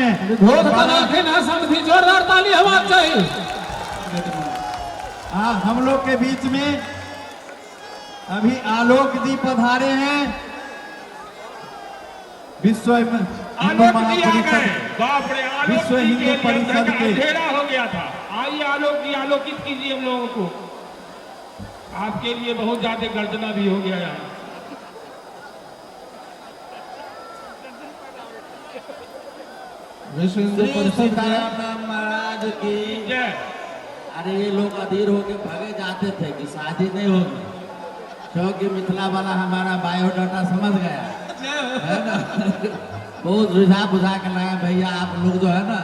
हैं। जोरदार ताली आवाज चाहिए। हम लोग के बीच में अभी आलोक जी पधारे हैं। विश्व हिंदू महापरिषद, विश्व हिंदू परिषद के अंधेरा हो गया था। आइए आलोक जी, आलोकित कीजिए हम लोगों को। आपके लिए बहुत ज्यादा गर्जना भी हो गया यहाँ। विश्व हिंदू परिषद महाराज की जय। अरे ये लोग अधीर होके भागे जाते थे कि शादी नहीं होगी, क्योंकि मिथिला वाला हमारा बायोडाटा समझ गया है ना। बहुत बुझा बुझा के लाया भैया आप लोग जो है ना,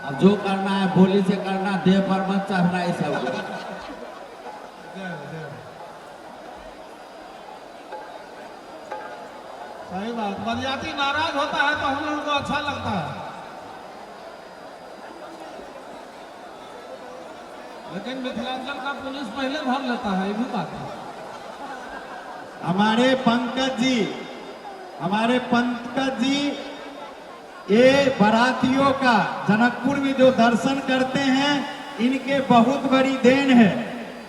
अब जो करना है बोली से करना, देह पर मत चढ़ना ये सब। सही बात, बरियाती नाराज होता है तो हम लोगों को अच्छा लगता है, लेकिन मिथिलांचल का पुलिस पहले भर लेता है, ये भी बात है। हमारे पंकज जी ये बारातियों का जनकपुर में जो दर्शन करते हैं, इनके बहुत बड़ी देन है।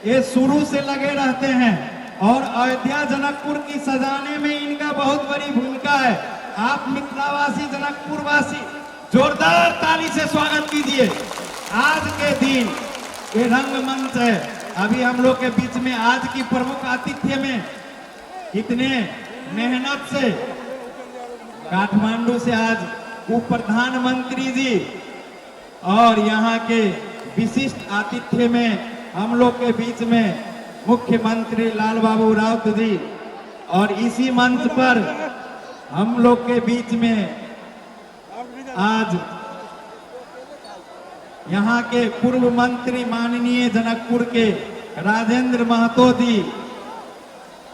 ये शुरू से लगे रहते हैं और अयोध्या जनकपुर की सजाने में इनका बहुत बड़ी भूमिका है। आप मिथिलावासी, जनकपुरवासी जोरदार ताली से स्वागत कीजिए। आज के दिन ये रंगमंच है। अभी हम लोग के बीच में आज की प्रमुख आतिथ्य में इतने मेहनत से काठमांडू से आज उप प्रधानमंत्री जी और यहाँ के विशिष्ट आतिथ्य में हम लोग के बीच में मुख्यमंत्री लाल बाबू राउत जी, और इसी मंच पर हम लोग के बीच में आज यहाँ के पूर्व मंत्री माननीय जनकपुर के राजेंद्र महतो जी,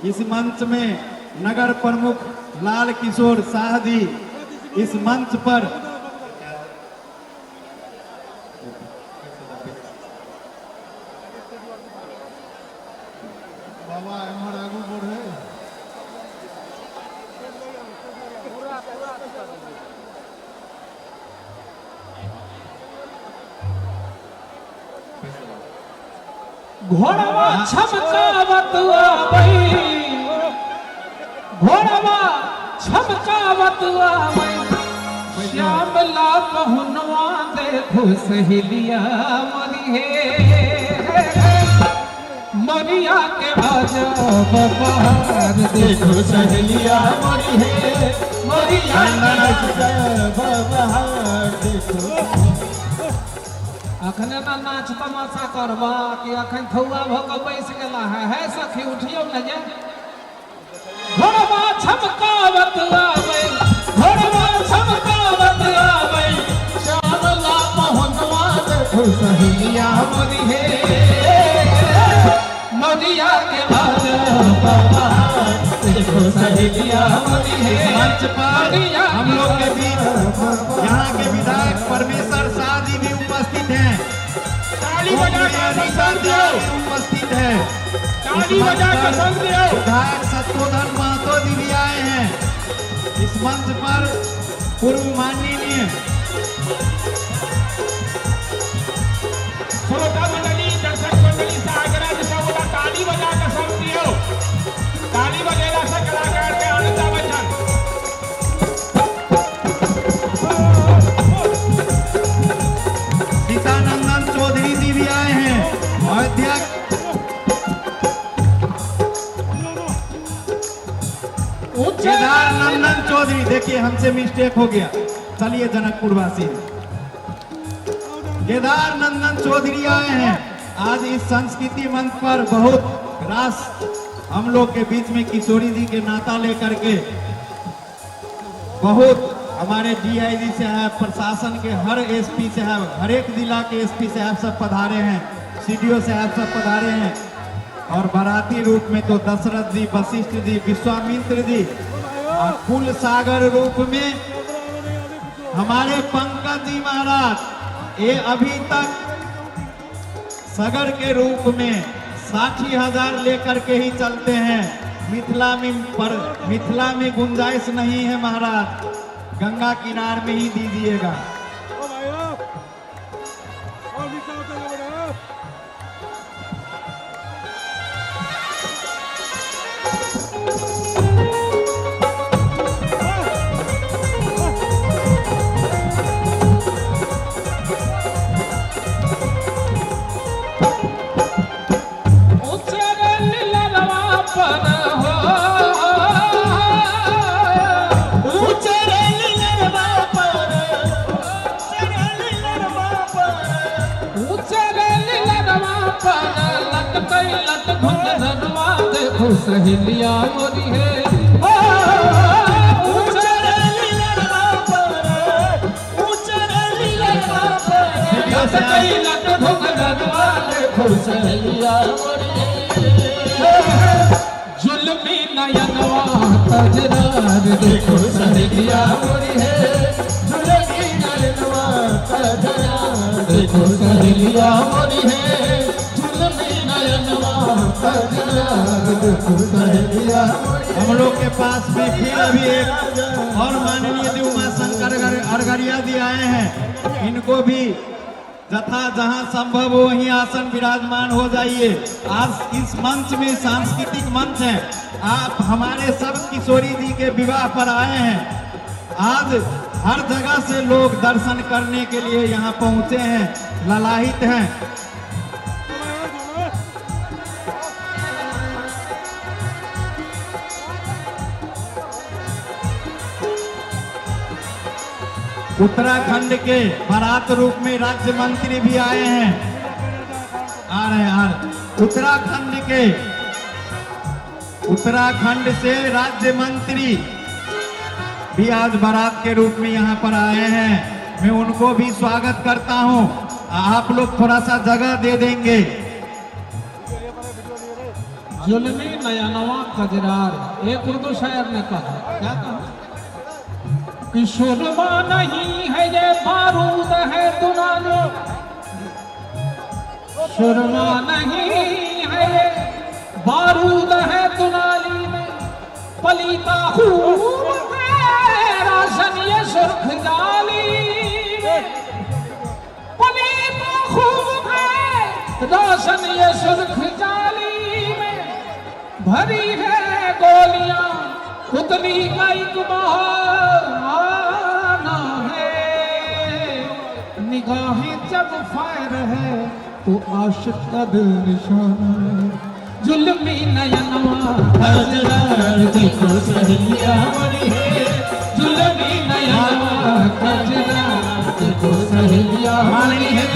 इस मंच में नगर प्रमुख लाल किशोर शाह जी, इस मंच पर बाबा हमारा आगू बढ़े। घोड़वा छमकावत आवई, घोड़वा छमकावत आवई, श्यामला पहुनवा देखो सहेलिया मरी है, मरिया के अजब बहार देखो सहेलिया मरी है, मरिया के अजब बहार देखो। अखने ना नाच तमाशा करवा कि अखन थौआ भक बैस गेला है सखी उठियो न जे। घोड़वा छमकावत आवे, घोड़वा छमकावत आवे, श्यामला पहुनवा देखो सहेलिया मरी है, मरिया के अजब बहार देखो सहेलिया मरी है। मंच पर हम लोग के बीच यहाँ के विधायक परमेश्वर शाह जी भी उपस्थित हैं, ताली बजा कर संग दियो, उपस्थित है। ताली बजा कर संग दियो। विधायक सत्योधन महतो जी भी आए हैं। इस मंच पर पूर्व माननीय श्रोता मंडली, दर्शक मंडली से आग्रह दिशा बोला ताली बजा कर संग दियो। ताली बजेला से कलाकार के आनंद बचन। सीतानंदन चौधरी जी भी आए हैं। अयोध्या केदार नंदन चौधरी, देखिए हमसे मिस्टेक हो गया, चलिए जनकपुर वासी केदार नंदन चौधरी आए हैं। आज इस संस्कृति मंच पर बहुत रास हम लोग के बीच में किशोरी जी के नाता लेकर के बहुत हमारे डीआईजी साहब, प्रशासन के हर एसपी साहब, हर एक जिला के एसपी साहब सब पधारे हैं, सीडीओ साहब सब पधारे हैं, और बाराती रूप में तो दशरथ जी, वशिष्ठ जी, विश्वामित्र जी, और कुल सागर रूप में हमारे पंकज जी महाराज। ये अभी तक सागर के रूप में 60,000 लेकर के ही चलते हैं। मिथिला में गुंजाइश नहीं है महाराज, गंगा किनार में ही दीजिएगा। देखो सहेलिया मोरी है जुल्मी नयनवा तजरार देखो सहेलिया मोरी है जुल्मी नयनवा तजरार देखो सहेलिया मोरी है जुल्मी नयनवा तजरार देखो सहेलिया हम लोग के पास में फिर अभी एक और माननीय जी उमा शंकर अरगरिया जी आए हैं। इनको भी जथा जहां संभव हो वहीं आसन विराजमान हो जाइए। आज इस मंच में सांस्कृतिक मंच है। आप हमारे सब किशोरी जी के विवाह पर आए हैं। आज हर जगह से लोग दर्शन करने के लिए यहाँ पहुंचे हैं, ललाहित हैं। उत्तराखंड के बारात रूप में राज्य मंत्री भी आए हैं, आ रहे उत्तराखंड से राज्य मंत्री भी आज बारात के रूप में यहाँ पर आए हैं। मैं उनको भी स्वागत करता हूँ। आप लोग थोड़ा सा जगह दे देंगे। जुल्मी नयनवा कजरार एक उर्दू शायर ने कहा, क्या कहा कि सुरमा नहीं है ये बारूद है दुनालो, सुरमा नहीं है ये बारूद है दुनाली में, पलीता खूब है राशन ये सुर्ख जाली में, पलीता खूब है राशन ये सुर्ख जाली में, भरी है गोलियां उतनी का एक बहाना है, निगाहें जब फायर है तो आशिक का दिल निशाना है। जुल्मी नयनवा कजरार देखो सहेलिया मोरी है, जुल्मी नयनवा कजरार देखो सहेलिया मोरी है।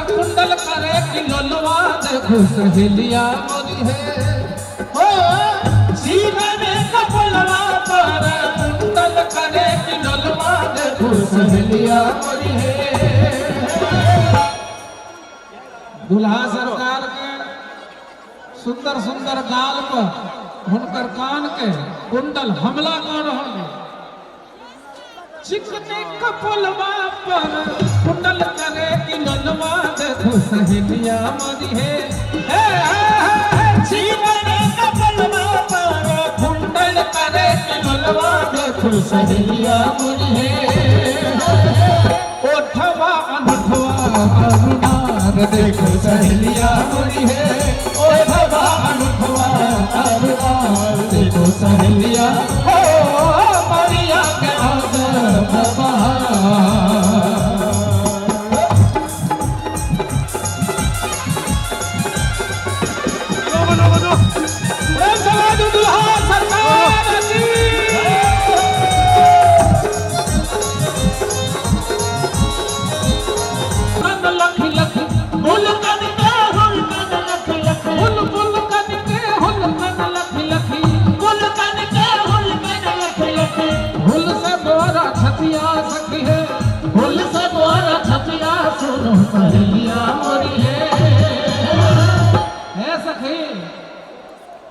कुंडल करे कि लोलवा देखो सहेलिया मोरी है, हो जीवन कपलवा पर कुंडल करे कि लोलवा देखो सहेलिया मोरी है। दुल्हा सरकार के सुंदर सुंदर गाल पर हुनकर कान के कुंडल हमला कर रहे, चिकने कपलवा पर कुंडल करे कि लोलवा देखो सहेलिया मोरी है, चिकने कपलवा पर कुंडल करे कि लोलवा देखो सहेलिया मोरी है। ओठवा अनठवा अरुणार देखो सहेलिया मोरी है, ओठवा अनठवा अरुणार देखो सहेलिया हो मरिया के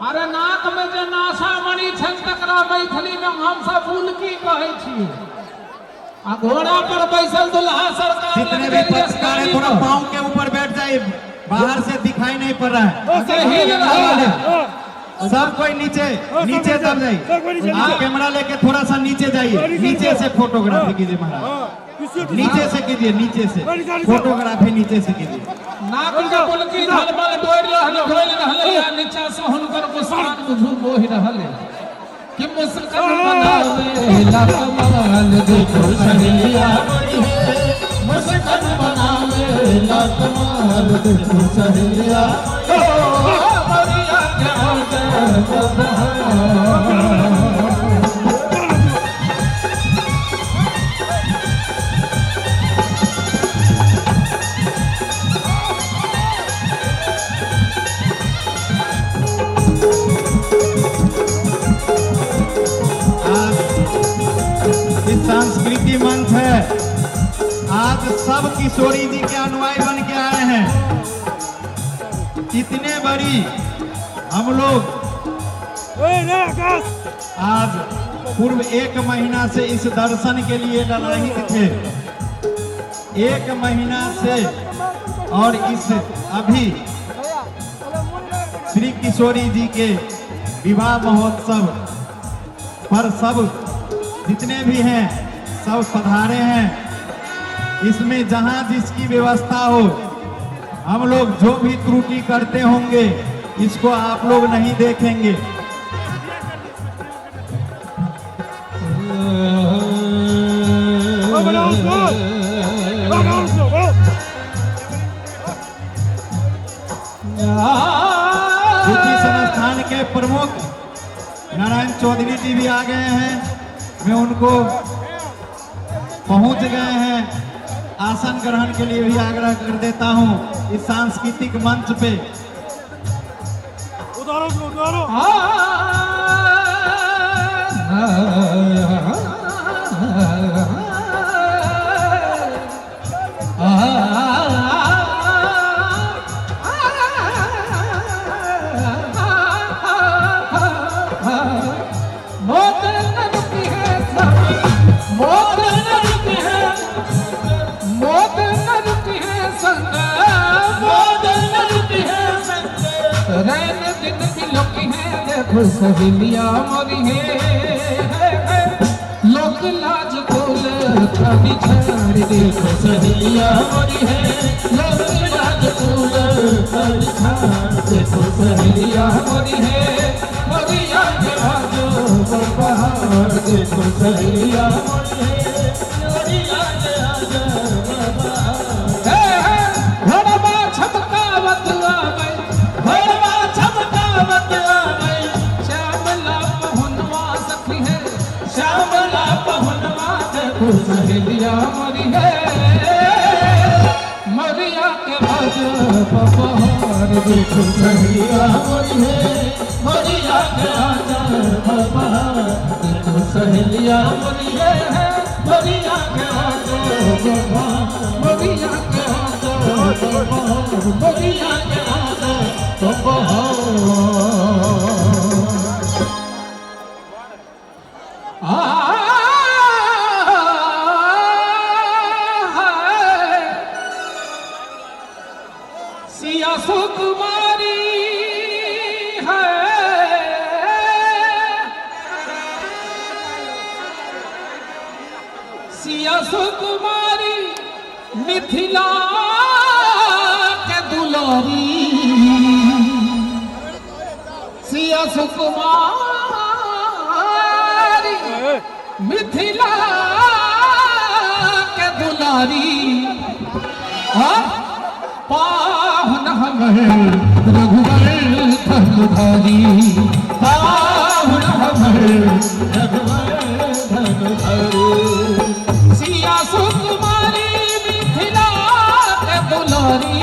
अरे नाक में जे नासा मणि छन तकरा मैथिली में हम सब फूल की कहे छी। आ घोड़ा पर बैसल दुल्हा सरकार जितने भी पत्रकार हैं थोड़ा पांव के ऊपर बैठ जाइए, बाहर से दिखाई नहीं पड़ रहा है। सब कोई नीचे नीचे दब जाइए। आप कैमरा लेके थोड़ा सा नीचे जाइए, नीचे से फोटोग्राफी कीजिए महाराज, नीचे से कीजिए, नीचे से फोटोग्राफी नीचे से कीजिए। नाक का पुलकी धलबल डोर रहल या नीचा से हुनकर मुस्कान बुझू बोहि रहल कि मुस्कान बनावे ला कमाल देखो सहेलिया बड़ी है, मुस्कान बनावे ला कमाल देखो सहेलिया बढ़िया के सांस्कृतिक मंच है। आज सब किशोरी जी के अनुयायी बन के आए हैं। कितने बड़ी हम लोग आज पूर्व 1 महीना से इस दर्शन के लिए ललायित थे, 1 महीना से, और इस अभी श्री किशोरी जी के विवाह महोत्सव पर सब जितने भी हैं सब पधारे हैं। इसमें जहां जिसकी व्यवस्था हो, हम लोग जो भी त्रुटि करते होंगे इसको आप लोग नहीं देखेंगे। संस्थान के प्रमुख नारायण चौधरी जी भी आ गए हैं, मैं उनको पहुंच गए हैं, आसन ग्रहण के लिए भी आग्रह कर देता हूं इस सांस्कृतिक मंच पे। सहेलिया मोरी है लोक लाज बोल कभी छाड़ देखो सहेलिया मोरी है, लोक लाज बोल कभी छाड़ देखो सहेलिया मोरी है, मोरिया के आजो पहाड़ देखो सहेलिया मोरी है, मोरिया के आजो घोड़वा छपकावत आवे, घोड़वा छपकावत आवे, श्यामला पहुनवा देखो सहेलिया मोरी है, मोरिया के बाजो पहाड़ देखो सहेलिया मोरी है, मोरिया के बाजो पहाड़ देखो सहेलिया मोरी है, मोरिया के बाजो पहाड़, मोरिया के बाजो पहाड़, मोरिया के बाजो पहाड़। सिया सुकुमारी है, सिया सुकुमारी मिथिला के दुलारी, सिया सुकुमारी मिथिला के दुलारी, पावन हमें रघुवर धनुधारी, पावन हमें रघुवर धनुधारी, सिया सुकुमारी मिथिला के दुलारी,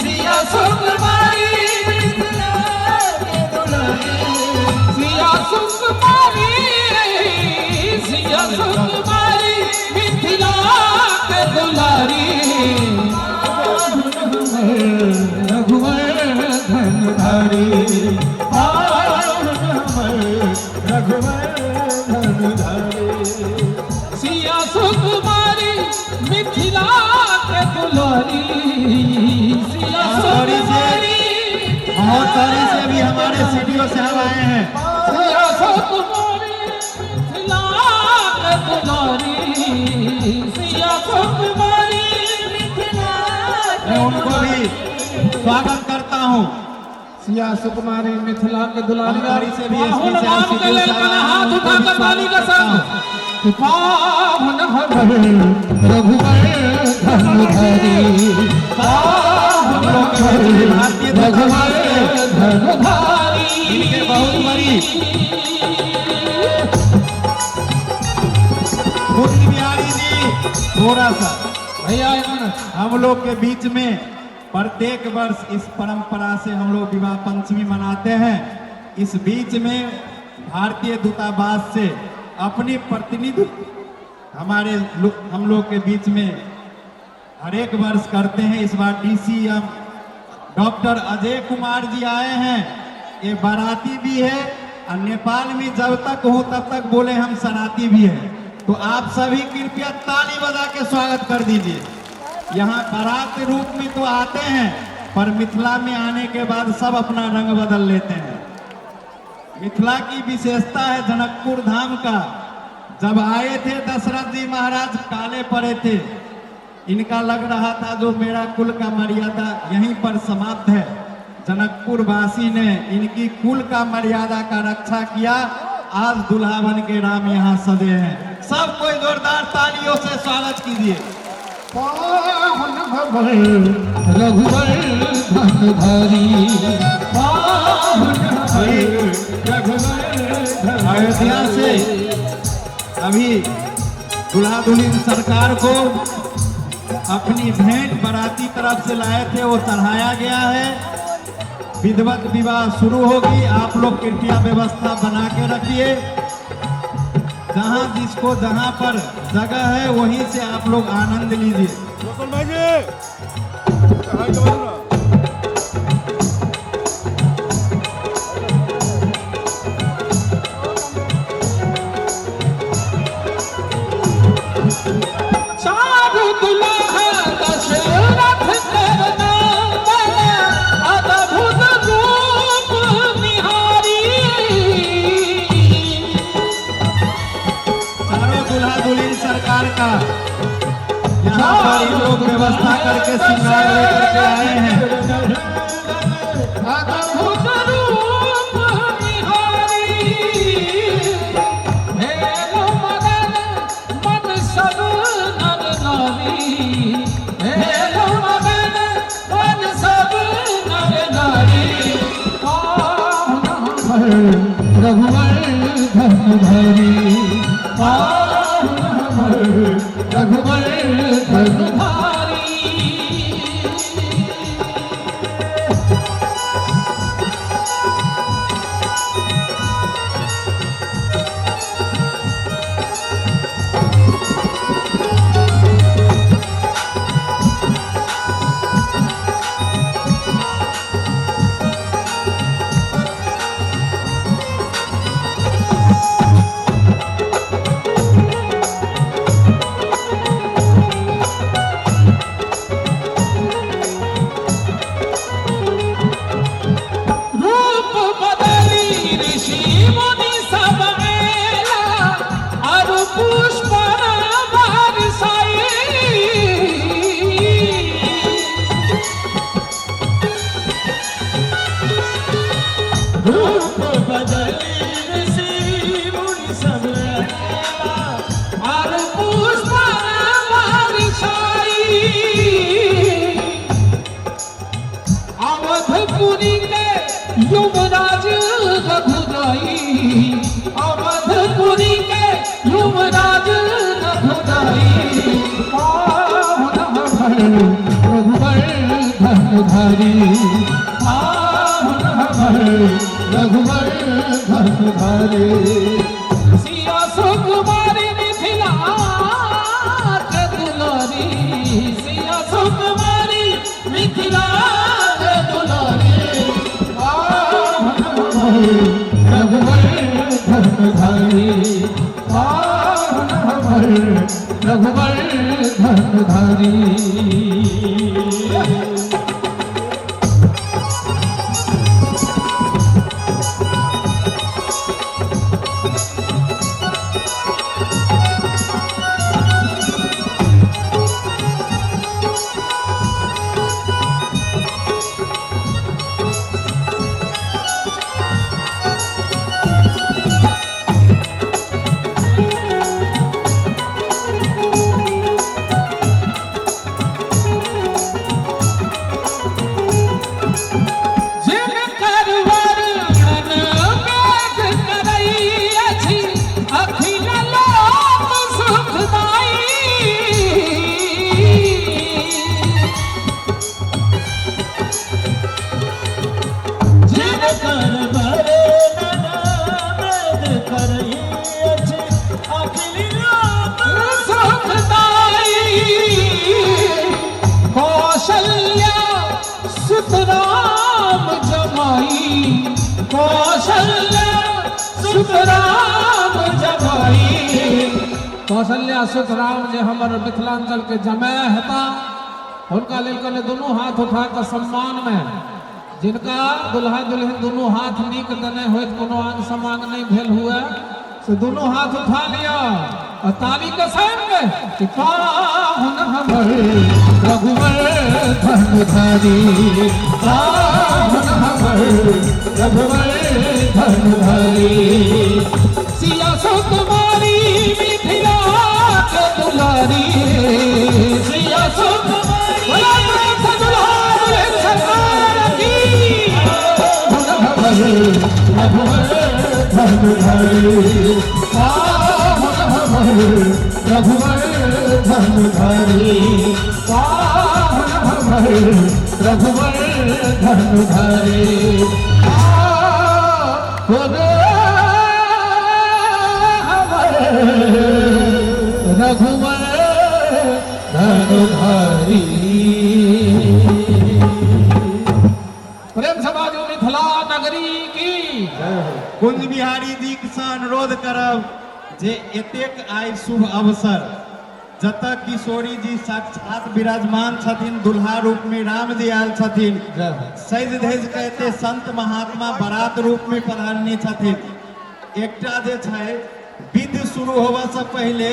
सिया सुकुमारी मिथिला के दुलारी, सिया सुकुमारी, सिया सुकुमारी मिथिला के दुलारी, रघुवर धनुधारी, रघुवर महोत्सरी से भी हमारे सीडीओ साहब आए हैं। सियासत मारी मिथिला के दुलारी, सियासत मारी मिथिला के मैं उनको भी स्वागत करता हूँ। सिया सुकुमारी मिथिला के दुलारी महोत्सरी से भी पाहुन एसपी साहब, नाम के सीडीओ लेल साहब कना आए हैं, हाथ उनको उठा भी कर ताली का स्वागत संग करता हूँ। पावन हवन रघुवर धनुधारी, पावन हवन भारतीय रघुवर धनुधारी। इनके बहुत बड़ी मुक्ति बिहारी जी, थोड़ा सा भैया इन्होंने हम लोग के बीच में प्रत्येक वर्ष इस परंपरा से हम लोग विवाह पंचमी मनाते हैं। इस बीच में भारतीय दूतावास से अपनी प्रतिनिधि हम लोग के बीच में हर एक वर्ष करते हैं। इस बार DCM डॉक्टर अजय कुमार जी आए हैं। ये बाराती भी है और नेपाल में जब तक हो तब तक बोले हम सराती भी है। तो आप सभी कृपया ताली बजा के स्वागत कर दीजिए। यहाँ बारात रूप में तो आते हैं, पर मिथिला में आने के बाद सब अपना रंग बदल लेते हैं। मिथिला की विशेषता है जनकपुर धाम का। जब आए थे दशरथ जी महाराज काले पड़े थे, इनका लग रहा था जो मेरा कुल का मर्यादा यहीं पर समाप्त है। जनकपुर वासी ने इनकी कुल का मर्यादा का रक्षा किया। आज दुल्हा बन के राम यहाँ सजे हैं। सब कोई जोरदार तालियों से स्वागत कीजिए। पावन हवन रघुवर धनुधारी, पावन हवन रघुवर अयोध्या से अभी दुल्हा दुल्हन सरकार को अपनी भेंट बाराती तरफ से लाए थे, वो चढ़ाया गया है। विधिवत विवाह शुरू होगी। आप लोग कृपया व्यवस्था बना के रखिए। जहां जिसको जहां पर जगह है वहीं से आप लोग आनंद लीजिए। चारु दुल्हा दशरथ करना अद्भुत रूप निहारी। चारों दुल्हा दुल्हन सरकार का यहाँ पर इन लोग व्यवस्था करके श्रृंगार लेकर के आए हैं। अद्भुत रूप निहारी, हेलो मदन मन सब नर नारी, हेलो मदन मन सब नर नारी। पावन हवन रघुवर धनुधारी, पावन हवन रघुवर धनुधारी। रूप बदली ऋषि मुनि सब मेला, अरु पुष्प बरसाई। रूप बदली ऋषि मुनि सब मेला, अरु पुष्प बरसाई। अवधपुरी के युवराज रघुराई, अवधपुरी के युवराज रघुराई। पावन हवन रघुवर धनुधारी, पावन हवन रघुवर धनुधारी। सिया सुकुमारी मिथिला के दुलारी, सिया सुकुमारी मिथिला के दुलारी। पावन हवन रघुवर धनुधारी, पावन हवन रघुवर धनुधारी। राम जमाई, कौशल्या सुख राम जमाई। कौशल्या सुख राम जे हमर मिथिलांचल के जमाय हेता, उनका लेल दोनों हाथ उठा कर सम्मान में, जिनका दुल्हा दुल्हन दोनों हाथ नीक देने हुए, कोनो आंग समांग नहीं भेल हुए, से दोनों हाथ उठा लिया और ताली के संग कि पाहुन हमर रघुवर धनुधारी, पाहुन हमर रघुवर धनुधारी। सिया सुकुमारी मिथिला के दुलारी, सिया सुकुमारी दुलारी सरकार की, रघुवर धनुधारी, पाहुन हमर रघुवर धनुधारी, पाहुन हमर रघुवर धनुधारी। पाहुन हमर रघुवर धनुधारी। प्रेम समाज मिथिला नगरी की। कुंज बिहारी जी से अनुरोध करब जे एतेक आइ शुभ अवसर जतऽ किशोरी जी साक्षात विराजमान छथिन, दुल्हा रूप में राम जी आयल छथिन, सज धज के एते संत महात्मा बारात रूप में पधारने छथिन। एकटा जे छै विधि शुरू होबऽ से पहले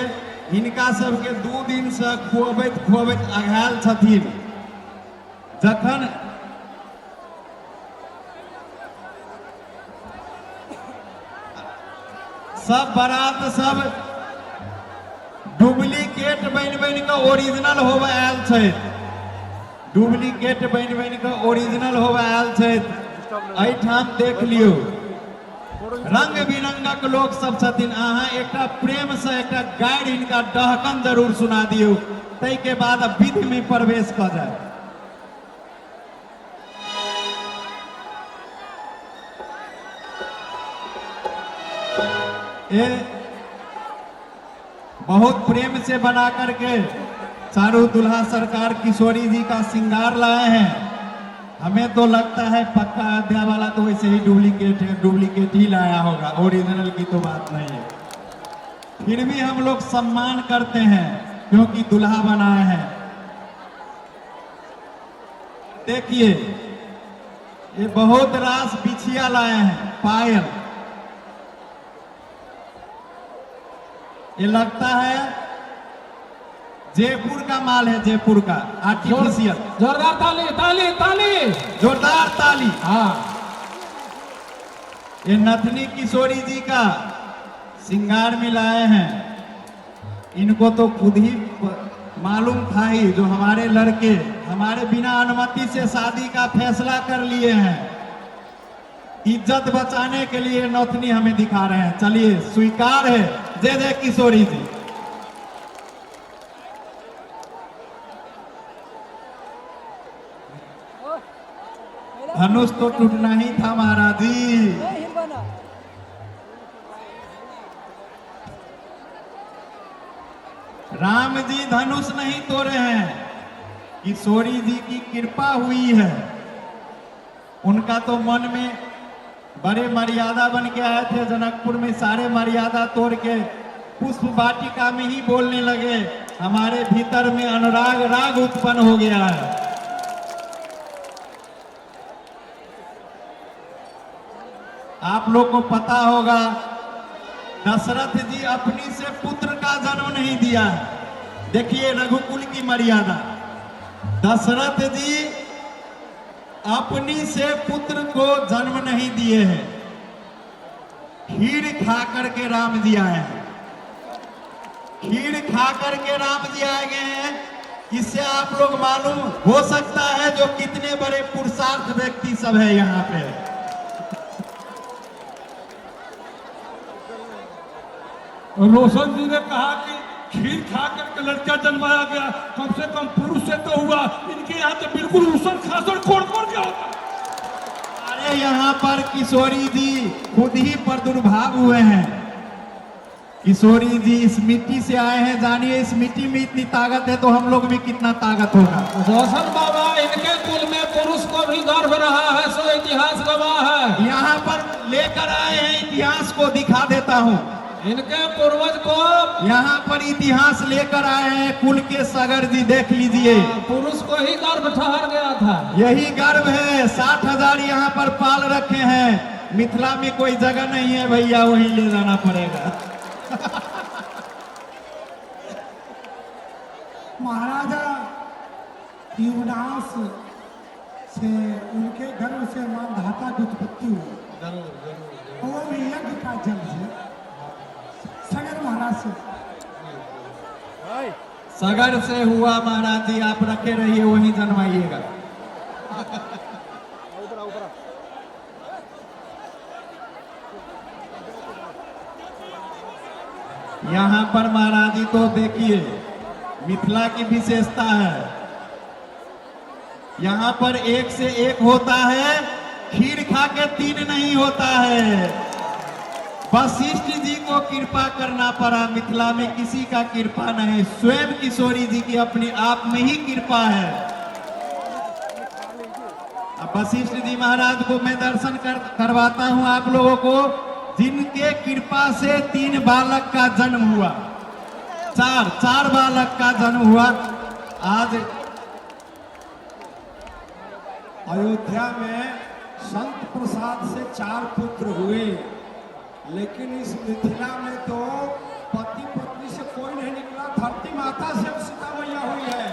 हिनका सबके 2 दिन से खुअबैत अघायल छथिन। जखन सब बारात सब डुप्लीकेट बन के ओरिजिनल होबे आयल छै, डुप्लीकेट बन के ओरिजिनल होबे आयल छै। एहिठाम देख लियौ रंग बिरंगक लोक सब छथिन। अहाँ एकटा प्रेम से एकटा गारि हिनका डहकन जरूर सुना दियौ, तै के बाद विधि में प्रवेश क जाए। ये बहुत प्रेम से बना करके चारों दुल्हा सरकार किशोरी जी का श्रृंगार लाए हैं। हमें तो लगता है पक्का अयोध्या वाला तो वैसे ही डुप्लीकेट ही लाया होगा, ओरिजिनल की तो बात नहीं है। फिर भी हम लोग सम्मान करते हैं क्योंकि दुल्हा बनाए हैं। देखिए ये बहुत रास बिछिया लाए हैं, पायल। ये लगता है जयपुर का माल है, जयपुर का आर्टिफिशियल। जोरदार ताली ताली ताली, जोरदार ताली। हाँ, ये नथनी किशोरी जी का श्रृंगार में लाए हैं। इनको तो खुद ही मालूम था ही, जो हमारे लड़के हमारे बिना अनुमति से शादी का फैसला कर लिए हैं, इज्जत बचाने के लिए नौतनी हमें दिखा रहे हैं। चलिए स्वीकार है, जय जय किशोरी जी। धनुष तो टूटना ही था महाराज जी। राम जी धनुष नहीं तोड़े हैं, किशोरी जी की कृपा हुई है। उनका तो मन में बड़े मर्यादा बन के आए थे जनकपुर में, सारे मर्यादा तोड़ के पुष्प वाटिका में ही बोलने लगे। हमारे भीतर में अनुराग राग उत्पन्न हो गया है। आप लोग को पता होगा दशरथ जी अपनी से पुत्र का जन्म नहीं दिया है। देखिए रघुकुल की मर्यादा, दशरथ जी अपनी से पुत्र को जन्म नहीं दिए हैं, खीर खा करके राम जी आए हैं। खीर खा करके राम जी आए गए हैं। इससे आप लोग मालूम हो सकता है जो कितने बड़े पुरुषार्थ व्यक्ति सब है यहाँ पे। रोशन जी ने कहा कि खीर खा करके लड़का जन्माया गया, कम से कम पुरुष से तो हुआ, इनके यहाँ तो बिल्कुल उसन खासन कोड़ क्या होता। अरे यहाँ पर किशोरी जी खुद ही प्रादुर्भाव हुए हैं। किशोरी जी इस मिट्टी से आए हैं, जानिए इस मिट्टी में इतनी ताकत है तो हम लोग में कितना ताकत होगा। रोशन बाबा इनके कुल में पुरुष पुरुष को भी गर्व रहा है, सो इतिहास गवाह है। यहाँ पर लेकर आए हैं, इतिहास को दिखा देता हूँ। इनके पूर्वज को यहाँ पर इतिहास लेकर आए हैं, कुल के सागर जी देख लीजिए। पुरुष को ही गर्व ठहर गया था। यही गर्व है। 60,000 यहाँ पर पाल रखे हैं। मिथिला में कोई जगह नहीं है भैया, वहीं ले जाना पड़ेगा। महाराजा युवराज से उनके गर्भ से मानधाता की उत्पत्ति हुई, और भी यज्ञ का जल से सगर महाराज से। सागर से हुआ महाराज जी, आप रखे रहिए, वहीं जन्माइएगा। यहाँ पर महाराज जी तो देखिए, मिथिला की विशेषता है। यहाँ पर एक से एक होता है, खीर खा के 3 नहीं होता है। वशिष्ठ जी को कृपा करना पड़ा, मिथिला में किसी का कृपा नहीं, स्वयं किशोरी जी की अपने आप में ही कृपा है। अब वशिष्ठ जी महाराज को मैं दर्शन करवाता हूँ आप लोगों को, जिनके कृपा से 3 बालक का जन्म हुआ, चार बालक का जन्म हुआ। आज अयोध्या में संत प्रसाद से 4 पुत्र हुए, लेकिन इस मिथिला में तो पति पत्नी से कोई नहीं निकला। धरती माता से अब सीता मैया हुई है,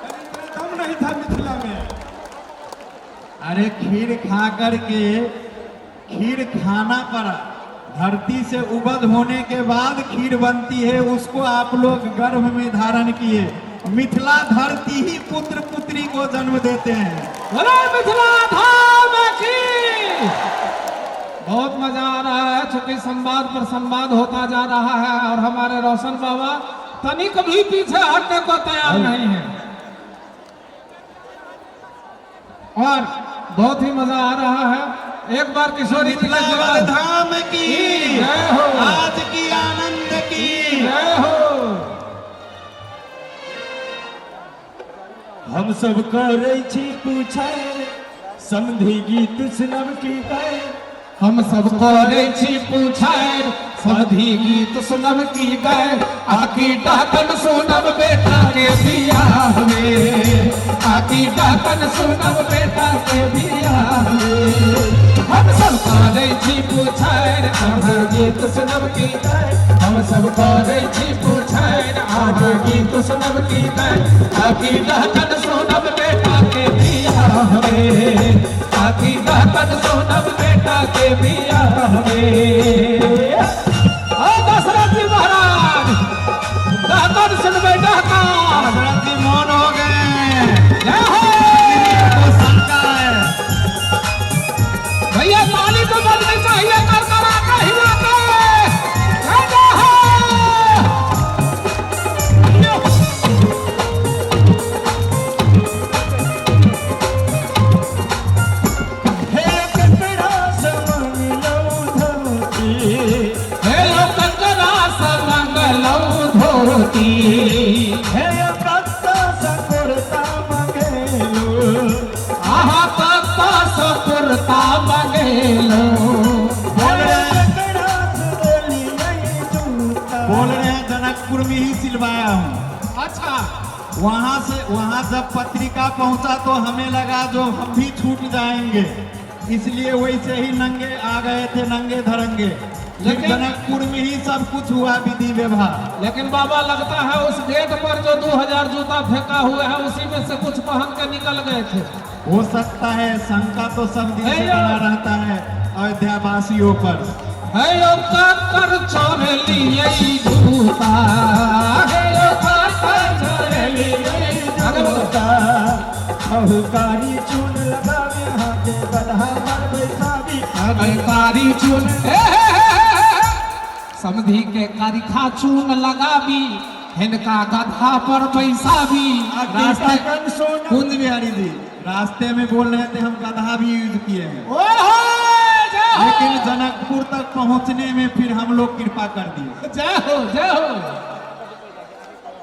लेकिन दम नहीं था मिथिला में। अरे खीर खा करके, खीर खाना पड़ा, धरती से उपज होने के बाद खीर बनती है, उसको आप लोग गर्भ में धारण किए। मिथिला धरती ही पुत्र पुत्री को जन्म देते हैं। बोलो मिथिला धाम की। बहुत मजा आ रहा है, चूंकि संवाद पर संवाद होता जा रहा है और हमारे रोशन बाबा तनिक भी पीछे हटने को तैयार नहीं है, और बहुत ही मजा आ रहा है। एक बार किशोरी जी मिथिला के वाले धाम की जय हो, आज की आनंद की जय हो। हम सब करे छी पूछे, समधी गीत सुनब की गए। हम सब करे छी पूछे, समधी गीत सुनब की गए। आकी डाकन सुनब बेटा के बियाह में, आकी डाकन सुनब बेटा के बियाह में। हम सब करे छी पूछे, आहा गीत सुनब की गए। हम सब करे छी पूछे, आहा गीत सुनब की गए। आकी डाकन सुनब बेटा के बियाह में, आकी डाकन सुनब बेटा के बियाह में। दशरथ जी महाराज डाकन सुनबे डाकन। दशरथ जी मौन हो गए। जय हो। तो शंका है। भैया ताली तो बजनी चाहिए, करकरा हिला के। जय जय हो। हे कंकड़ा समन लो धोती, हे कंकरा समन लो धोती, हे कत्ता सकुरता मंगेलो। आहा कत्ता सकुरता मंगेलो। बोल रहे हैं, कंकड़ा सुरेली नहीं जूता। बोल रहे हैं जनकपुर में ही सिलवाया हूँ। अच्छा, वहाँ जब पत्रिका पहुंचा तो हमें लगा जो हम भी छूट जाएंगे, इसलिए वैसे ही नंगे आ गए थे, नंगे धरंगे। लेकिन जनकपुर में ही सब कुछ हुआ, विधि व्यवहार। लेकिन बाबा लगता है उस गेट पर जो 2000 जूता फेंका हुआ है, उसी में से कुछ पहन के निकल गए थे। हो सकता है, शंका तो सब दिन से बना रहता है अयोध्या वासियों पर। है यो काकर चोर लिए जूता, है यो काकर चोर लिए जूता। अहकारी चून लगावे हाथे गधा पर बैसावी। कारी चून समधी के कारिखा चून लगावी, हिनका गधा पर बैसावी। रास्ते कन सोना कुंज बिहारी जी रास्ते में बोल रहे थे हम गधा भी यूज किए हैं, ओहो जय हो, लेकिन जनकपुर तक पहुंचने में फिर हम लोग कृपा कर दिए। जय हो जय हो।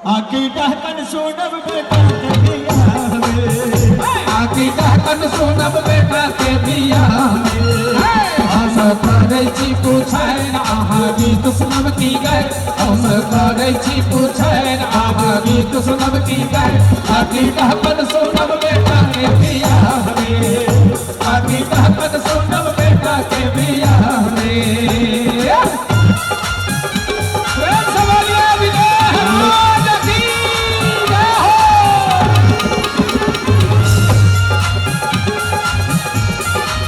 आकी डाकन सोनब बेटा के बियाह में। आकी कहकन सुनब बेटा के बिया हम करे छी पूछैन आहा गीत सुनब की गए हम करे छी पूछैन आहा गीत सुनब की गए आकी कहकन सुनब बेटा के बिया आकी कहकन सुनब बेटा के बिया प्रेम सवालिया विजय हनुमान की जय हो।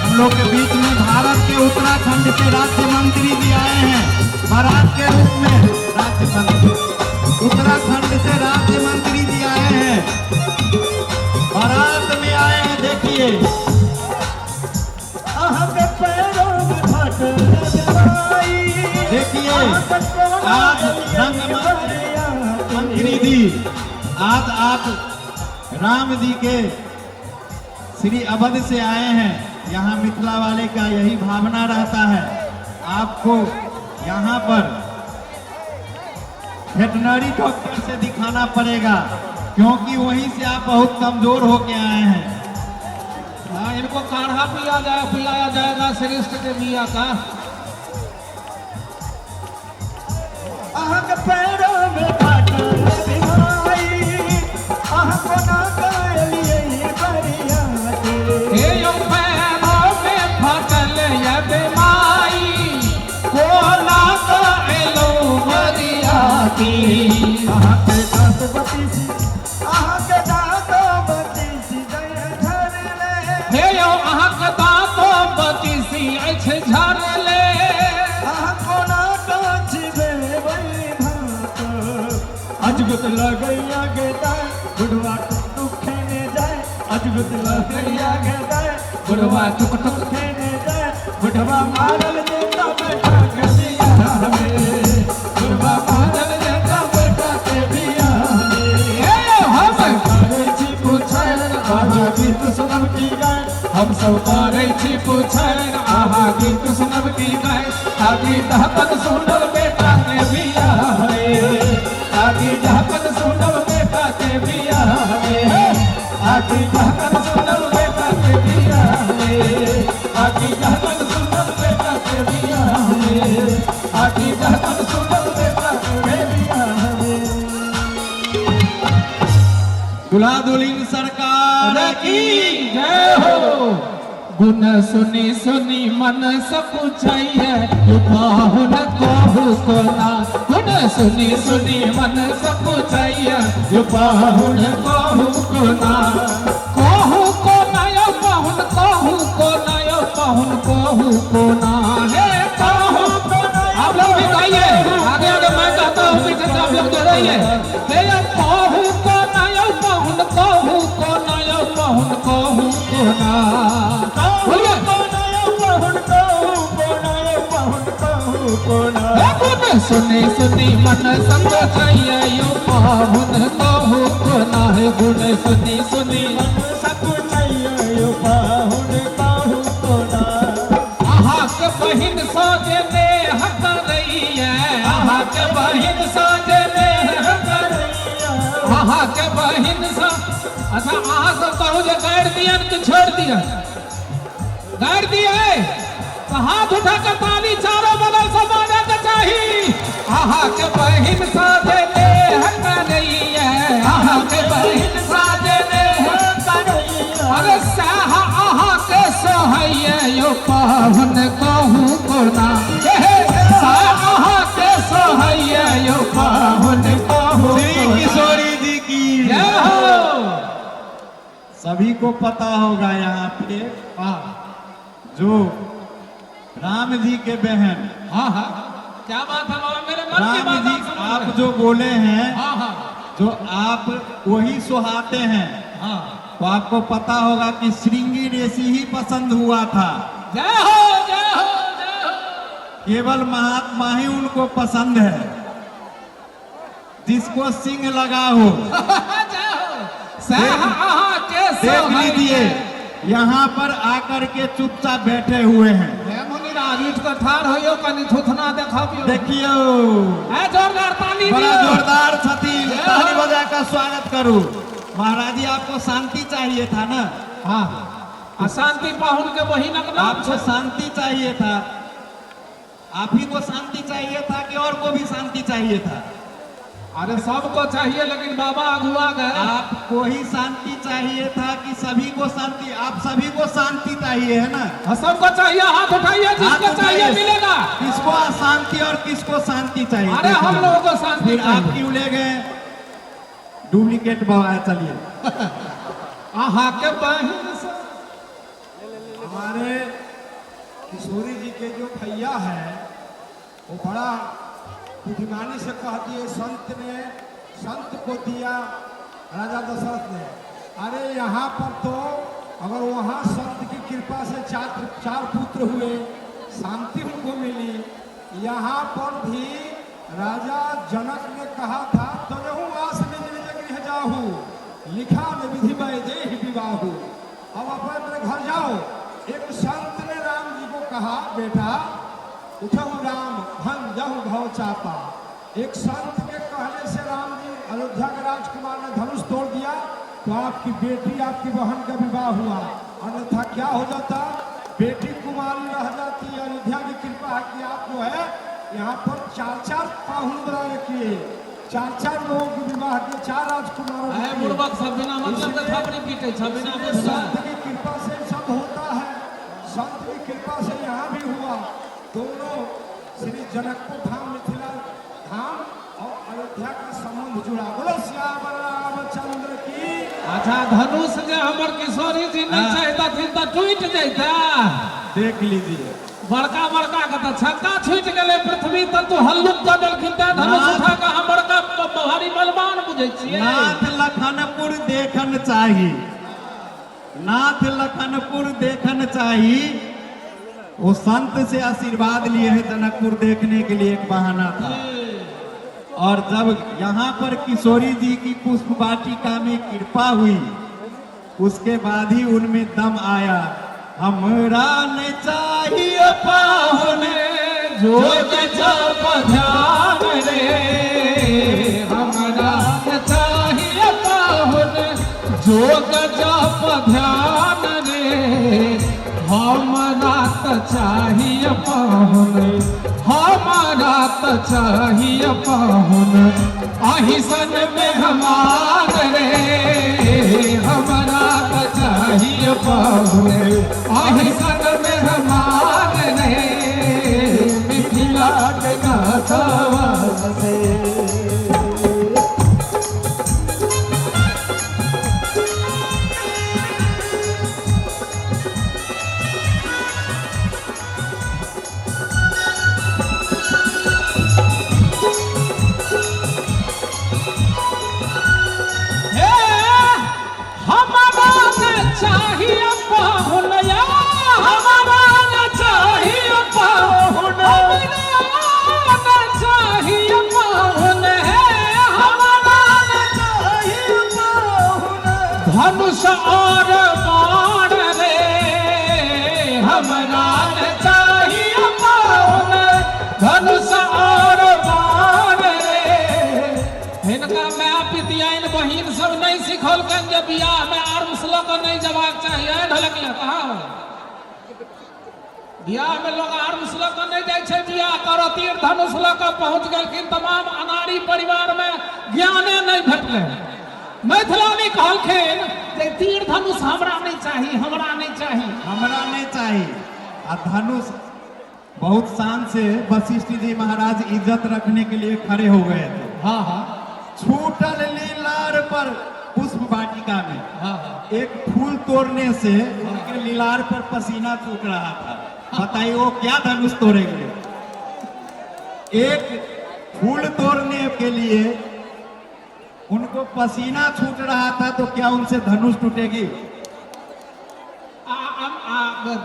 हम लोग के बीच में भारत के उत्तराखंड के राज्य मंत्री जी आए हैं बारात के रूप में। राज्य मंत्री उत्तराखंड से राज्य मंत्री जी आए हैं, बारात में आए हैं। देखिए देखिए आज रंग मंत्री जी, आज आप राम जी के श्री अवध से आए हैं। यहाँ मिथिला वाले का यही भावना रहता है, आपको यहाँ पर वेटनरी डॉक्टर से दिखाना पड़ेगा क्योंकि वहीं से आप बहुत कमजोर होके आए हैं। हाँ, इनको काढ़ा पिलाया जाएगा श्रेष्ठ के मियाँ का। पैरों में हे यो पैरों में फटल ये बीमारी कोना का एलो मरिया की हे यो अहाँ के दांतो बतीसी अछि झरले अजगत लगैया गेता बुढ़वा टुक खेने जाए अजगत लगैया गेता बुढ़वा टुक टुक खेने जाए बुढ़वा मारल देता बैठा के दिया हमें बुढ़वा मारल देता बैठा के दिया हम सब करे छी पूछन आहा गीत सुनब की गए आगे दहकन सुनब बेटा के बिया आगे दहकन सुनब बेटा के बिया आगे दहकन सुनब बेटा के बिया आगे दहकन सुनब बेटा के बिया आगे दहकन सुनब बेटा के बिया दुल्हा दुल्हन सरकार की जय हो। गुण सुनी सुनी मन सकुचाइए युपाहुन कहु कोना गुण सुनी सुनी मन सकुचाइए युपाहुन कहु कोना कहु कोना यो पाहुन कहु कोना यो पाहुन कहु कोना हे कहु कोना। आप लोग भी गाइए, आगे आगे मैं कहता हूँ पीछे से आप लोग जोड़िए। हे यो कहु कोना यो पाहुन कहु कोना यो पाहुन कहु कोना सुनी सुनी मन संग चाहिए यो पाहुन कहु कोना है गुण सुनी सुनी मन संग चाहिए यो पाहुन कहु कोना। आहा के बहिन साजे ने हक रही है आहा के बहिन साजे ने हक रही है आहा के बहिन सा। अच्छा आहा सब कहू जे गाड़ दिया कि छोड़ दिया गाड़ दिया तो हाथ उठा कर ताली चारों बगल से मारने के चाहिए। आहा के बहिन साजे ने हक नहीं है आहा के बहिन साजे ने हक नहीं है अरे साहा आहा के सोहैया यो पाहुन कहू कोना साहा आहा के सोहैया यो पाहुन कहू श्री किशोरी जी की जय हो। सभी को पता होगा यहाँ पे जो राम जी के बहन हाँ हाँ क्या बात है बाबा मेरे मन की राम बात जी आप समझ आप रहे जो बोले हैं हाँ हाँ जो आप वही सुहाते हैं हाँ तो आपको पता होगा कि श्रृंगी ऋषि ही पसंद हुआ था, जय हो जय हो जय हो। केवल महात्मा ही उनको पसंद है जिसको सिंह लगा हो। जय हो साहा के देख लीजिए यहाँ पर आकर के चुपचाप बैठे हुए हैं। देखियो जोरदार ताली बड़ा दियो। जोरदार छठी ताली बजा कर स्वागत करूं। महाराज जी आपको शांति चाहिए था ना, हाँ अशांति पाहुन के बहिनक नाम आपको शांति चाहिए था, आप ही को शांति चाहिए था कि और को भी शांति चाहिए था? अरे सबको चाहिए लेकिन बाबा अगुआ गए। आपको ही शांति चाहिए था कि सभी को शांति? आप सभी को शांति चाहिए है ना? हाँ, सबको चाहिए, हाथ उठाइए, जिसको हाथ चाहिए उठाइए। मिलेगा। किसको अशांति और किसको शांति चाहिए? अरे हम लोगों को शांति फिर आप चाहिए। क्यों ले गए डुप्लीकेट बाबा? चलिए आहा के बहिन से हमारे किशोरी जी के जो भैया है वो बड़ा बुद्धिमानी से कह दिए, संत को दिया राजा दशरथ ने। अरे यहाँ पर तो अगर वहाँ संत की कृपा से चार पुत्र हुए, शांति उनको मिली, यहाँ पर भी राजा जनक ने कहा था तो रहूँ वास में गृह जाहू, लिखा में विधि वैदेही विवाहू। अब अपने घर जाओ। एक संत ने राम जी को कहा, बेटा उठहु राम धन जहु भव चापा। एक संत के कहने से राम जी अयोध्या के राजकुमार ने धनुष तोड़ दिया तो आपकी बेटी, आपकी बहन का विवाह हुआ, अन्यथा क्या हो जाता? बेटी कुमारी रह जाती। अयोध्या की कृपा है कि आप जो है यहाँ पर 4 पाहुन बुलाए किए, 4 लोगों के विवाह किए, 4 राजकुमारों के अरे किए। बुड़बक सब बिना मतलब के थपड़ी पीटे छ बिना इसलिए बुझला। संत की कृपा से सब होता है। संत की कृपा से यहाँ भी हुआ। दोनों श्री जनकपुर धाम, मिथिला धाम और अयोध्या का संबंध जुड़ा। बोलो श्याम रामचंद्र की। अच्छा धनुष जे हमर किशोरी जी नहीं चाहता थी तो टूट जाता। देख लीजिए, बड़का बड़का का तो छक्का छूट गए पृथ्वी तो तू हल्लुक कर देलखिन त धनुष उठा के हम बड़का भारी बलवान बुझै छियै। नाथ लखनपुर देखन चाही, नाथ लखनपुर देखन चाही। वो संत से आशीर्वाद लिए हैं, जनकपुर देखने के लिए एक बहाना था। और जब यहाँ पर किशोरी जी की पुष्प वाटिका में कृपा हुई, उसके बाद ही उनमें दम आया। हमरा ने चाहिए पाहुन जो गजब ध्यान रे, हमरा न चाहिए पाहुन जो गजब ध्यान रे, हमरा त चाहिए पाहुन, हमरा त चाहिए पाहुन, आही सन मेहमान रे, हमरा त चाहिए पाहुन, आही सन मेहमान रे, मिथिला के गाथवा से। चाहिए पाहुन, हमारा न चाहिए पाहुन, हमारा न चाहिए पाहुन, हमारा न चाहिए पाहुन, धनुष और बाण रे, हमारा न चाहिए पाहुन, धनुष और बाण रे। इनका मैं पितिया इन बहिन सब नहीं सिखल कन जे बियाह में आर्म्स ल के नहीं जवाब चाहिए। ढलकिया कहा बियाह में लोग आर्म्स ल के नहीं जाए छे, बियाह करो तीर धनुष ल के पहुंच गलखिन तमाम अनाड़ी परिवार में ज्ञाने नहीं भेटले। मैथिलानी कहलखिन जे तीर धनुष हमरा नहीं चाहिए, हमरा नहीं चाहिए, हमरा नहीं चाहिए। आ धनुष बहुत शान से वशिष्ठ जी महाराज इज्जत रखने के लिए खड़े हो गए थे। हाँ हाँ छूटल लीलार पर पुष्प वाटिका में हाँ एक फूल तोड़ने से उनके लीलार पर पसीना छूट रहा था। बताइए वो क्या धनुष तोड़ेंगे? एक फूल तोड़ने के लिए उनको पसीना छूट रहा था तो क्या उनसे धनुष टूटेगी?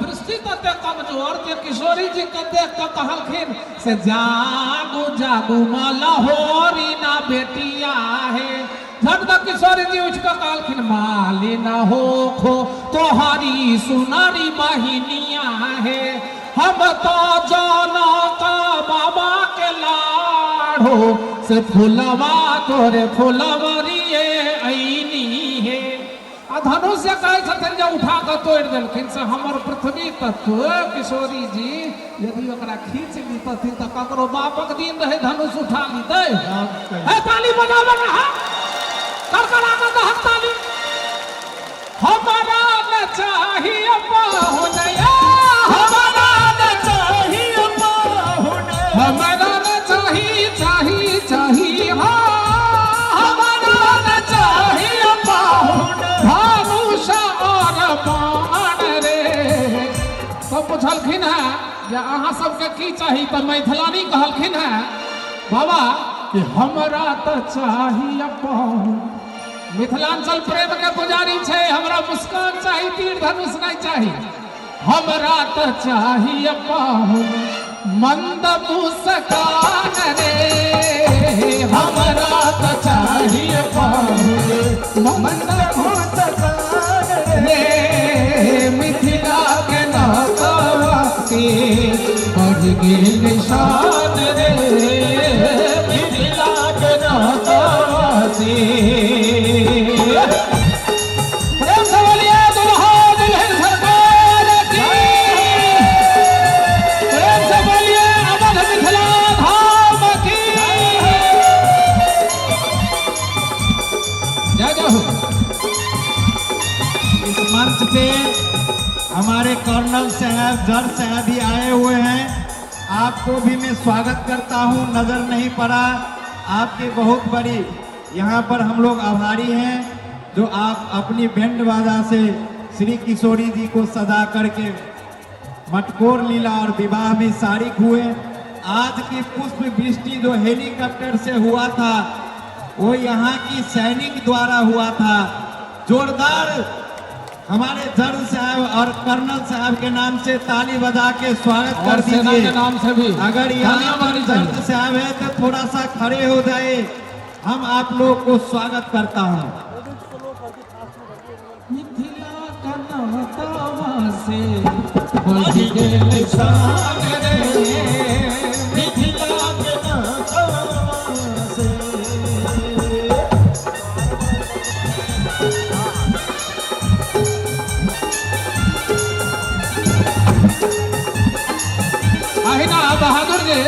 दृष्टि तते कमजोर के किशोरी जी के देख के कहलखिन से जागू जागू माला होरी ना बेटिया है। झट तक किशोरी जी उठ के कहलखिन माली ना हो खो तोहारी सुनारी बहिनिया है। हम तो जाना का बाबा के लाड़ो से फुलवा तोरे फुलवरिए ऐनी है। धनुष से कहे छथिन जे उठा के तोड़ देलखिन से हमर पृथ्वी तत्व किशोरी जी यदि ओकरा खींच लीतथिन त ककरो बापक दिन रहे धनुष उठा लीतै है। ताली बजावे ना करकरा के दहक ताली। हमारा न चाहिए पाहुनया हमारा न चाहिए पाहुनया हमारा न चाहिए चाहिए हमारा न चाहिए पाहुन धनुष और बाण रे। तो पूछलखिन है जे अहाँ सबके की चाही त मैथिलानी कहलखिन है बाबा कि हमरा त चाहिए पाहुन। मिथिलांचल प्रेम के पुजारी छे हमरा मुस्कान चाही तीर धनुष नहीं चाही। हमरा त चाहिए पाहुन मंद मुस्कान रे हमरा त चाहिए पाहुन मंद मुस्कान रे। मिथिला के नातवा के बढ़ गेल शान रे मिथिला के नातवा से। प्रेम से बोलिए दुल्हा दुल्हन सरकार की। प्रेम से बोलिए अवध मिथिला धाम की जय जय हो। इस मंच पे हमारे कर्नल साहब जज साहब भी आए हुए हैं। आपको भी मैं स्वागत करता हूं। नजर नहीं पड़ा आपकी बहुत बड़ी यहाँ पर हम लोग आभारी हैं जो आप अपनी बैंड बाजा से श्री किशोरी जी को सजा करके मटकोर लीला और विवाह में शारिक हुए। आज की पुष्प वृष्टि जो हेलीकॉप्टर से हुआ था वो यहाँ की सैनिक द्वारा हुआ था। जोरदार हमारे जज साहब और कर्नल साहब के नाम से ताली बजा के स्वागत कर सेना दीजिए। के नाम से भी अगर यहाँ पर जज साहब है तो थोड़ा सा खड़े हो जाए। हम आप लोग को स्वागत करता हूँ। मिथिला का नातवा से बढ़ गेल शान रे मिथिला के नातवा से। अहिना बहादुर जी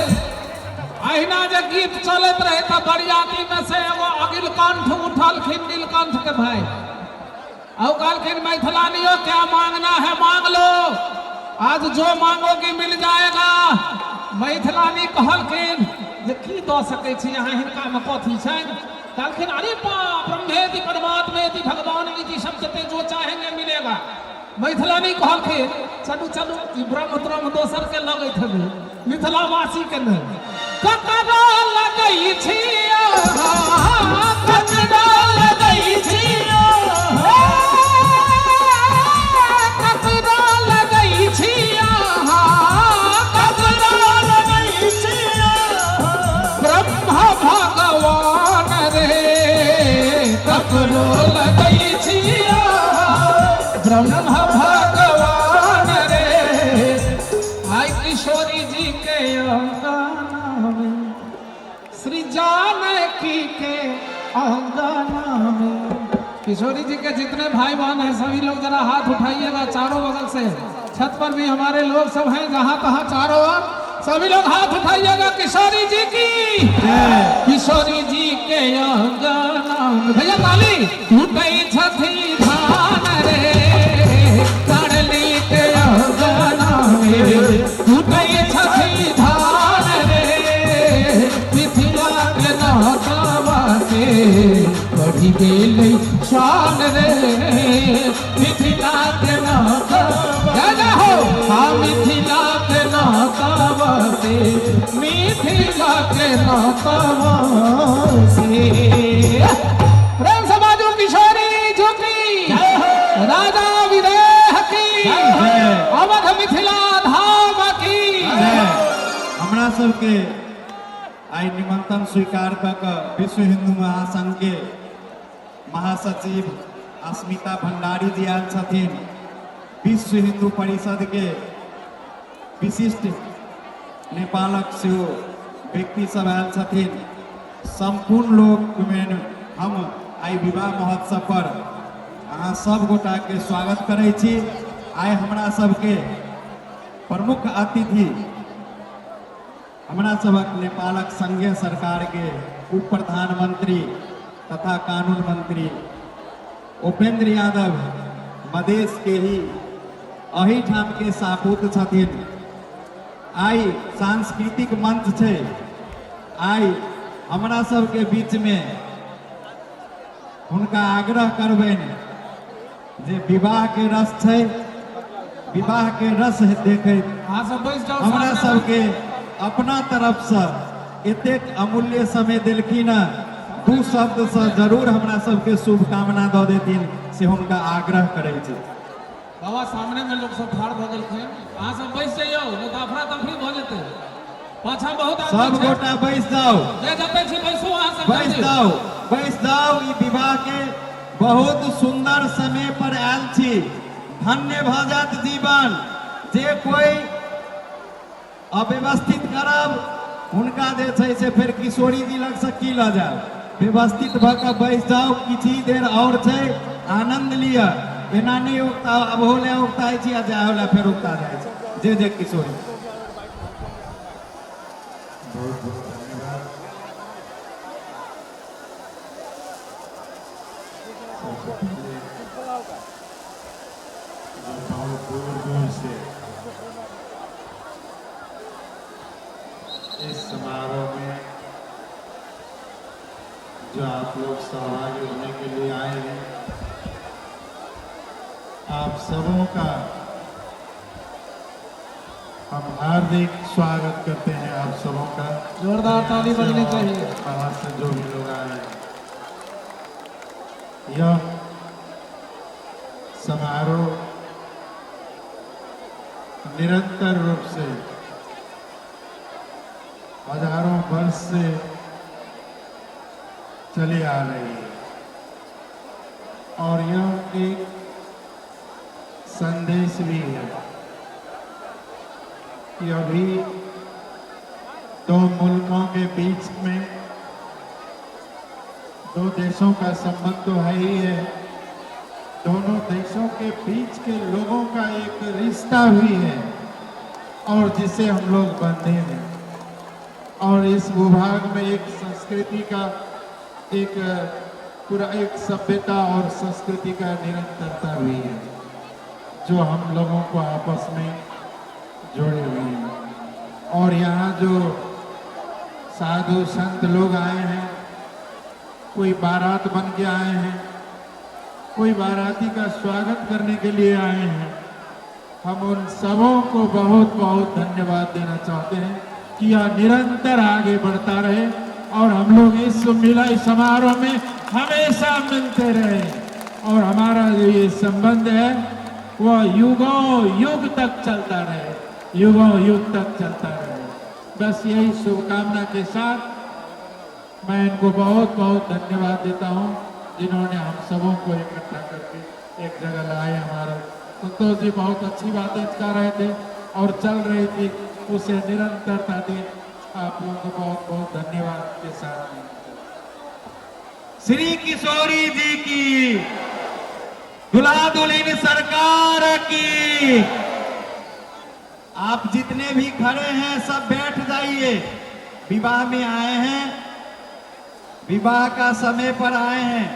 अहिना जे गीत चलत रहे त बरियाती में से एगो अगिल कंठ उठलखिन नीलकंठ के भाई और कहलखिन मैथिलानियों क्या मांगना है मांग लो आज जो मांगोगी मिल जाएगा। मैथिलानी कहलखिन जे की दऽ सकै छी अहाँ हिनका में कथी छनि। कहलखिन अरे बाप ब्रह्मेति परमात्मेति भगवान इति शब्दते जो चाहेंगे मिलेगा। मैथिलानी कहलखिन चलू चलू ई ब्रह्म त्रह्म दोसर के लगैत हेबै मिथिलावासी के नहीं। ककरा लगै छी ककरा लगै छी ककरा लगै छी ककरा लगै छी ब्रह्म भगवान रे ककरो लगै छी ब्रह्म भगवान रे। आई किशोरी जी के अंगना में श्री जानकी के अंगना में। किशोरी जी के जितने भाई बहन हैं सभी लोग जरा हाथ उठाइएगा चारों बगल से। छत पर भी हमारे लोग सब हैं जहाँ तहाँ चारों ओर सभी लोग हाथ उठाइएगा। किशोरी जी की किशोरी जी के अंगना में भैया ताली टूटै छथि धान रे करली के अंगना में टूटै छथि धान रे मिथिला के नातवा से बढ़ि गेल शान रे मिथिला के नातवा जय हो। हाँ मिथिला के नातवा से मिथिला के नातवा से। प्रेम समाजो किशोरी झुकी राजा विदेह की अवध मिथिला धाम की। हमरा सबके आई निमंत्रण स्वीकार कर विश्व हिंदू महासंघ के महासचिव अस्मिता भंडारी जी आयल छथिन। विश्व हिंदू परिषद के विशिष्ट नेपालक सेहो व्यक्ति सब आयल छथिन। संपूर्ण लोग में हम आई विवाह महोत्सव पर अहाँ सब गोटा के स्वागत करै छी। आइ हमरा सबके प्रमुख अतिथि हमरा सबक नेपालक संघीय सरकार के उप प्रधानमंत्री तथा कानून मंत्री उपेंद्र यादव मधेश के ही अही ठाम के सापूत छथिन। आई सांस्कृतिक मंच छै, आई हमरा सबके बीच में हुनका आग्रह करबनि जे विवाह के रस छै, विवाह के रस देखैत अहाँ सब बैस जाओ। हमरा सबके अपना तरफ से एतेक अमूल्य समय देलखिन हैं, दू शब्द से जरूर हमरा सबके शुभकामना दऽ देथिन से हुनका आग्रह करै छी। बाबा सामने में लोग सब ठाड़ भऽ गेलखिन, अहाँ सब बैस जाइयो, नहीं तो अफरा तफरी भऽ जेतै। पाछा बहुत सब आदमी छै, गोटा बैस जाओ, जे जतै छी बैसू, अहाँ सब बैस जाओ, बैस जाओ। ई विवाह के बहुत सुंदर समय पर आयल छी। धन्य भऽ जायत जीवन। जे कोई अव्यवस्थित करब हुनका जे छै से फिर किशोरी जी लग से की लऽ जायब। व्यवस्थित भऽ कऽ बैस जाओ, किछु ही देर और छै, आनंद लिअ। एना नहीं उगता, अब होले उगता छी आ जाए होला फिर उगता जाए छै। जे किशोरी बहुत बहुत धन्यवाद। सबसे पहले बहुत दूर दूर से इस समारोह में जो आप लोग सहभागी होने के लिए आए हैं, आप सबों का हम हार्दिक स्वागत करते हैं। आप सबों का जोरदार ताली बजनी चाहिए। बाहर से जो भी लोग आए हैं, यह समारोह निरंतर रूप से हजारों वर्ष से चली आ रही है और यह एक संदेश भी है कि अभी दो मुल्कों के बीच में, दो देशों का संबंध तो है ही है, दोनों देशों के बीच के लोगों का एक रिश्ता भी है और जिसे हम लोग बंधे हैं। और इस भूभाग में एक संस्कृति का, एक पूरा एक सभ्यता और संस्कृति का निरंतरता भी है जो हम लोगों को आपस में जोड़े हुए हैं। और यहाँ जो साधु संत लोग आए हैं, कोई बारात बन के आए हैं, कोई बाराती का स्वागत करने के लिए आए हैं, हम उन सबों को बहुत बहुत धन्यवाद देना चाहते हैं कि यह निरंतर आगे बढ़ता रहे और हम लोग इस मिलन समारोह में हमेशा मिलते रहे और हमारा जो ये संबंध है वह युगों युग तक चलता रहे, युगों युग तक चलता रहे। बस यही शुभकामना के साथ मैं इनको बहुत बहुत धन्यवाद देता हूँ जिन्होंने हम सबों को इकट्ठा करके एक जगह लाए। हमारा संतोष जी बहुत अच्छी बातें कर रहे थे और चल रही थी, उसे निरंतरता दी। आप लोगों को बहुत बहुत धन्यवाद के साथ श्री किशोरी जी की, दुल्हा दुल्हन सरकार की। आप जितने भी खड़े हैं सब बैठ जाइए। विवाह में आए हैं, विवाह का समय पर आए हैं,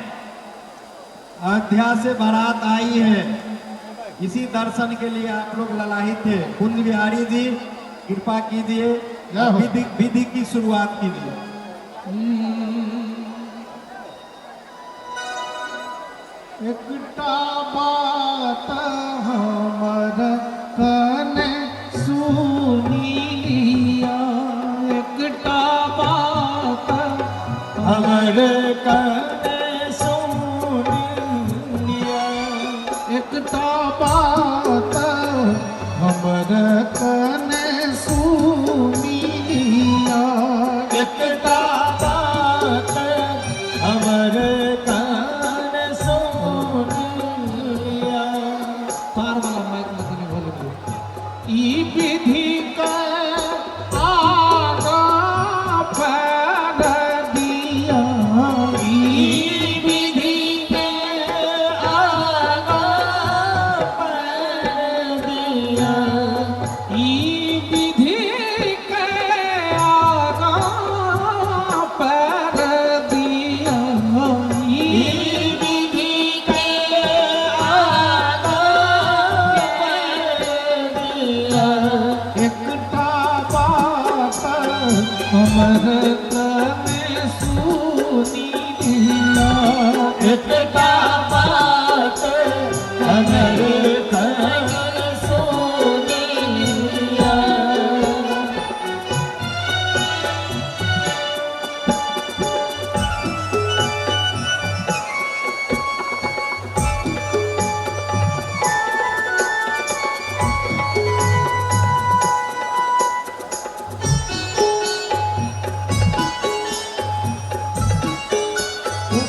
अयोध्या से बारात आई है, इसी दर्शन के लिए आप लोग ललाहित थे। कुंज बिहारी जी कृपा कीजिए, विधि की शुरुआत कीजिए। एकटा बात हमर कने सुनी लिया, एकटा बात हमर कने सुनी लिया, एकटा बात हमर कने सुनी लिया, एकटा बात हमर विधि का आगा पैर दिया, विधि के हमर तने सुनी दिया एकटा बात हमर तने सुनिया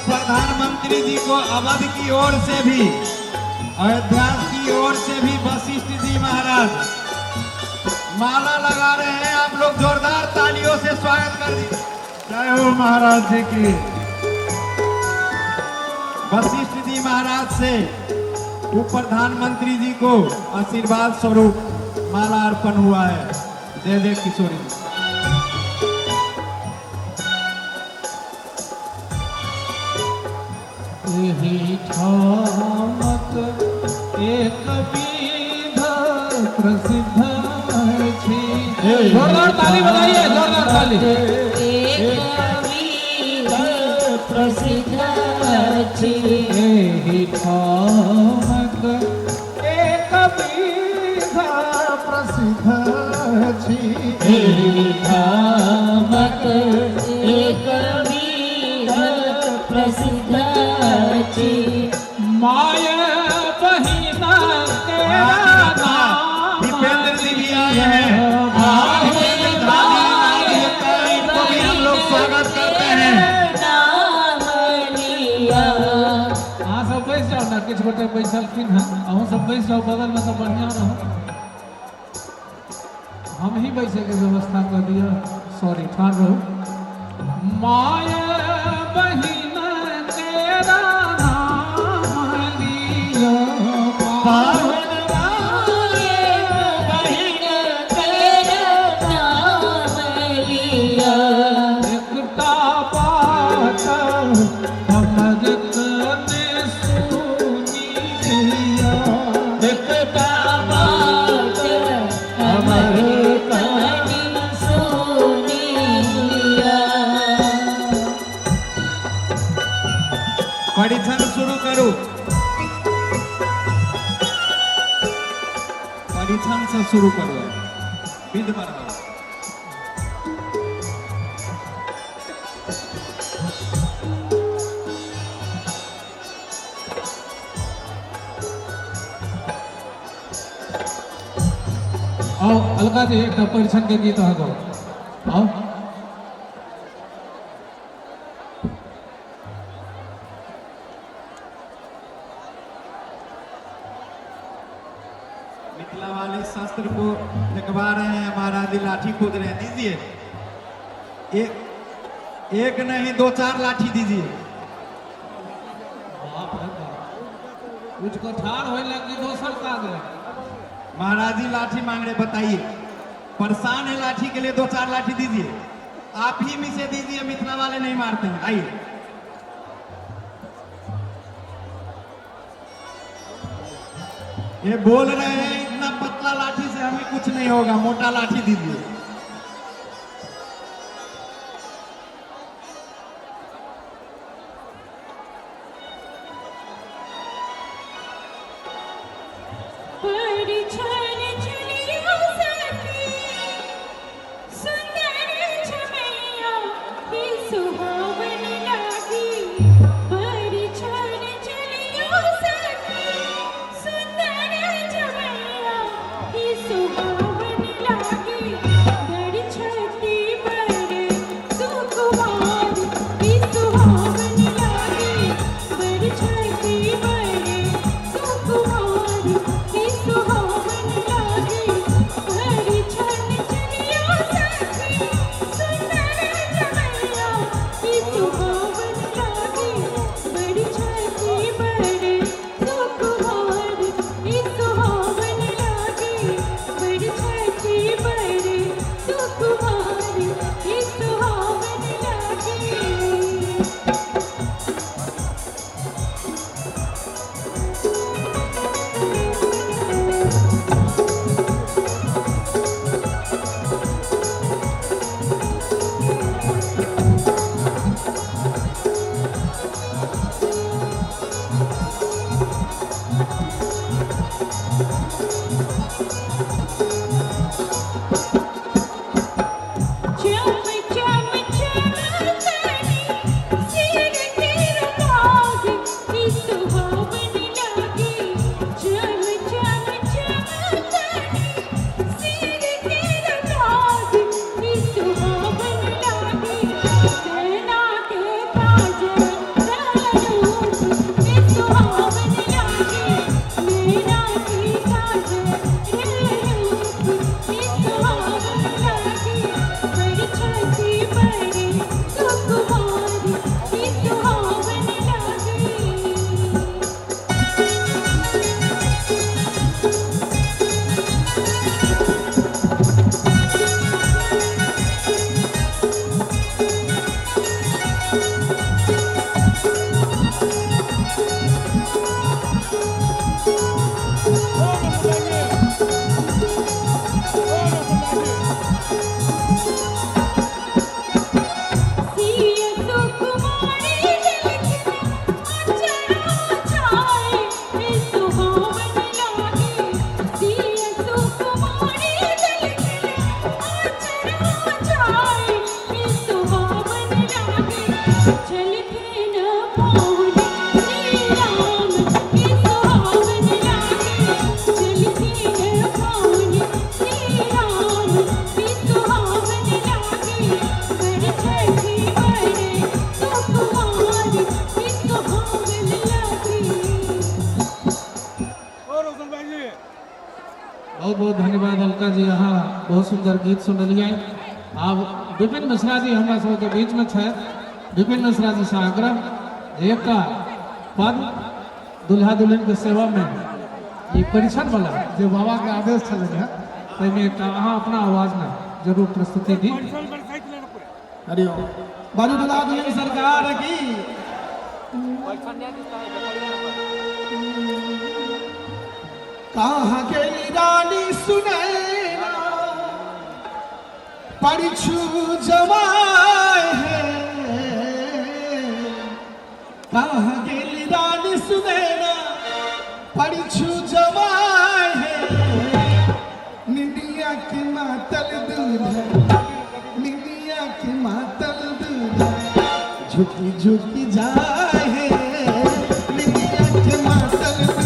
प्रधानमंत्री जी को अवध की ओर से भी, अयोध्या की ओर से भी वशिष्ठ जी महाराज माला लगा रहे हैं। आप लोग जोरदार तालियों से स्वागत कर दीजिए। जय हो महाराज जी की। वशिष्ठ जी महाराज से उप प्रधानमंत्री जी को आशीर्वाद स्वरूप माला अर्पण हुआ है। जय जय किशोरी जी। यही ठामक एक विध प्रसिद्ध छी। जोरदार ताली बजाइए, जोरदार ताली। एक वीर प्रसिद्ध छी यही ठामक एक विध प्रसिद्ध छी। यही ठामक एक वीर प्रसिद्ध छी माया बहिना तेरा नाम दीपेंद्र जी भी आए हैं। इनको भी हम लोग स्वागत करते हैं। नाम लिया हाँ सब बैस जाओ ना, किछ गोटे बैसलखिन हैं, अहूँ सब बैस जाओ बगल में, सब बढ़िया रहो। हम ही बैसे के व्यवस्था कर दिया, सॉरी ठान रहो। माया बहिना तेरा नाम लिया पावन बहिन तेरा नाम लिया एकटा बात हमर तने सुनी दिया एकटा बात हमर कहानी सुनिया परिछन शुरू करूं। परिछन से शुरू करो। विध बढ़ाओ। आओ अलका जी एक परिछन के गीत आ गो आओ। मिथिला वाले शस्त्र को लिखवा रहे हैं। महाराज जी लाठी खोद रहे हैं। दीजिए एक नहीं 2-4 लाठी दीजिए। बाप रे बाप, कुछ को ठाड़ होए लगी दोसर का दे। महाराज जी लाठी मांग रहे, बताइए। परेशान है लाठी के लिए, 2-4 लाठी दीजिए। आप ही में से दीजिए, मिथिला वाले नहीं मारते हैं। आइए। ये बोल रहे हैं इतना पतला लाठी से हमें कुछ नहीं होगा, मोटा लाठी दीजिए। परिछन चलियो सखी सुंदर छमैया ही सुहावन लागी। परिछन चलियो सखी सुंदर छमैया ही सुहावन लागी। बहुत सुंदर गीत सुन लिया। अब विपिन मिश्रा जी हमारा सबके बीच में छे। विपिन मिश्रा जी से आग्रह एक पद दुल्हा दुल्हन के सेवा में ये परीक्षण वाला जो बाबा के आदेश चले गया अहाँ अपना आवाज में जरूर प्रस्तुति दी। हरिओम बाजू दुल्हा दुल्हन सरकार की कहाँ के रानी सुनैना परिछु जमाए है कहाँ के रानी सुनैना परिछु जमाए है निंदिया की मातल दूध है निंदिया की मातल दूध है झुकी झुकी जा